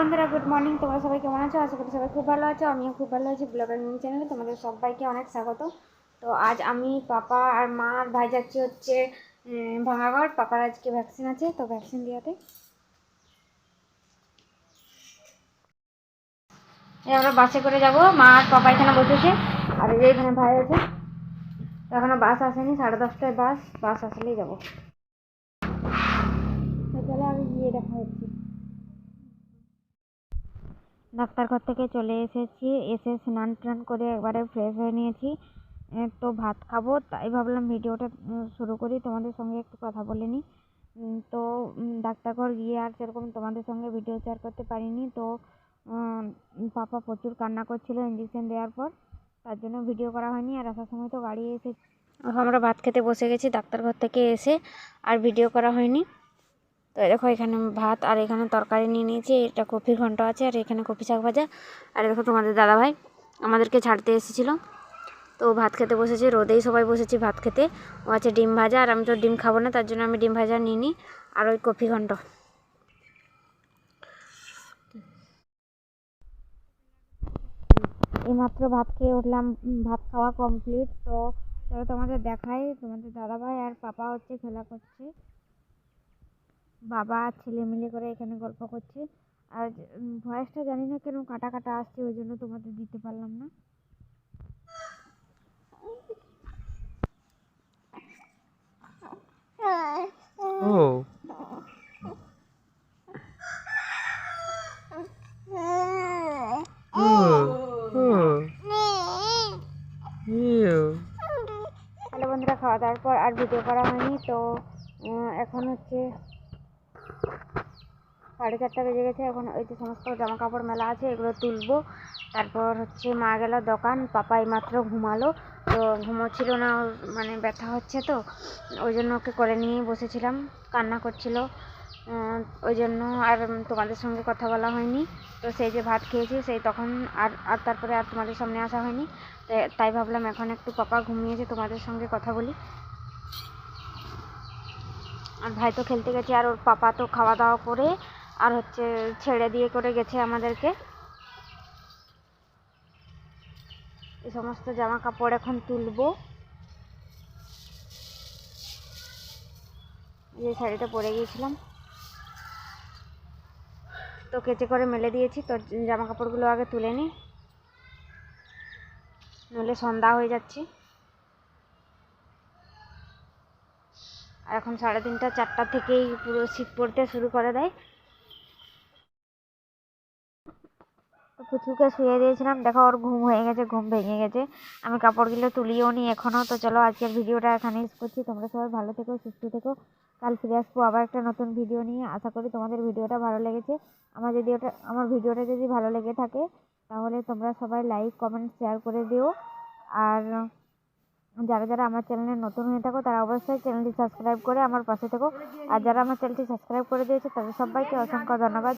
বন্ধুরা, good morning. তোমরা সবাই কেমন আছো? আশা করি সবাই খুব ভালো আছো। আমিও খুব ভালো আছি। ব্লগার মিনি চ্যানেলে তোমাদের সবাইকে অনেক স্বাগত। তো আজ আমি, পাপা আর মা আর ভাই যাচ্ছি হচ্ছে ভাঙাগড়। পাপার আজকে ভ্যাকসিন আছে, তো ভ্যাকসিন দিয়াতে আমরা বাসে করে যাব। মা আর পাপা এখানে বসেছে, আর এই যে এখানে ভাই আছে। এখনো বাস আসেনি, 10:30টায় বাস আসলেই যাবো। চলো আমি গিয়ে দেখা হচ্ছে। ডাক্তার ঘর থেকে চলে এসেছি, এসে স্নান টান করে একবারে ফ্রেশ হয়ে নিয়েছি। তো ভাত খাবো, তাই ভাবলাম ভিডিওটা শুরু করি, তোমাদের সঙ্গে একটু কথা বলে নিই। তো ডাক্তারঘর গিয়ে আর সেরকম তোমাদের সঙ্গে ভিডিও শেয়ার করতে পারিনি। তো পাপা প্রচুর কান্না করছিল ইঞ্জেকশন দেওয়ার পর, তার জন্য ভিডিও করা হয়নি। আর আসার সময় তো গাড়ি এসে আমরা ভাত খেতে বসে গেছি ডাক্তারঘর থেকে এসে, আর ভিডিও করা হয়নি। তো দেখো এখানে ভাত আর এখানে তরকারি নিয়ে নিয়েছি। এটা কপি ঘন্ট আছে, আর এখানে কপি শাক ভাজা। আর দেখো তোমাদের দাদাভাই আমাদেরকে ছাড়তে এসেছিল, তো ভাত খেতে বসেছি। রোদেই সবাই বসেছি ভাত খেতে। ও আছে ডিম ভাজা, আর আমি তো ডিম খাবো না, তার জন্য আমি ডিম ভাজা নিয়ে নিই, আর ওই কপি ঘন্ট। এইমাত্র ভাত খেয়ে উঠলাম, ভাত খাওয়া কমপ্লিট। তো চলো তোমাদের দেখাই, তোমাদের দাদাভাই আর পাপা হচ্ছে খেলা করছে, বাবা আর ছেলে মিলে করে এখানে গল্প করছে। আর ভয়েসটা জানি না কেন কাটা কাটা আসছে, ওই জন্য তোমাদের দিতে পারলাম না। Oh. হ্যালো বন্ধুরা, খাওয়া দাওয়ার পর আর ভিডিও করা হয়নি। তো এখন হচ্ছে 4:30 বেজে গেছে। এখন ওই যে সমস্ত জামা কাপড় মেলা আছে, এগুলো তুলবো। তারপর হচ্ছে মা গেল দোকান, পাপা এইমাত্র ঘুমালো। তো ঘুমোচ্ছিল না, মানে ব্যথা হচ্ছে, তো ওই জন্য ওকে করে নিয়েই বসেছিলাম, কান্না করছিল। ওই জন্য আর তোমাদের সঙ্গে কথা বলা হয়নি। তো সেই যে ভাত খেয়েছি সেই তখন আর তারপরে আর তোমাদের সামনে আসা হয়নি। তাই ভাবলাম এখন একটু পাপা ঘুমিয়েছে, তোমাদের সঙ্গে কথা বলি। আর ভাই তো খেলতে গেছে, আর ওর পাপা তো খাওয়া দাওয়া করে আর হচ্ছে ছেড়ে দিয়ে করে গেছে আমাদেরকে। এই সমস্ত জামা কাপড় এখন তুলবো। এই শাড়িটা পরে গিয়েছিলাম, তো কেচে করে মেলে দিয়েছি। তো জামা কাপড়গুলো আগে তুলে নিই, নইলে সন্ধ্যা হয়ে যাচ্ছে। আর এখন 3:30 4টা থেকেই পুরো শীত পড়তে শুরু করে দেয়। পুচুকে শুয়ে দিয়েছিলাম, দেখো ওর ঘুম হয়ে গেছে, ঘুম ভেঙে গেছে। আমি কাপড়গুলো তুলিও নি এখনও। তো চলো আজকের ভিডিওটা এখানেই করছি। তোমরা সবাই ভালো থেকো, সুস্থ থেকো। কাল ফিরে আসবো আবার একটা নতুন ভিডিও নিয়ে। আশা করি তোমাদের ভিডিওটা ভালো লেগেছে। আমার ভিডিওটা যদি ভালো লেগে থাকে তাহলে তোমরা সবাই লাইক কমেন্ট শেয়ার করে দিও। আর যারা যারা আমার চ্যানেলে নতুন হয়ে থাকো তারা অবশ্যই চ্যানেলটি সাবস্ক্রাইব করে আমার পাশে থেকো। আর যারা আমার চ্যানেলটি সাবস্ক্রাইব করে দিয়েছে তাদের সবাইকে অসংখ্য ধন্যবাদ।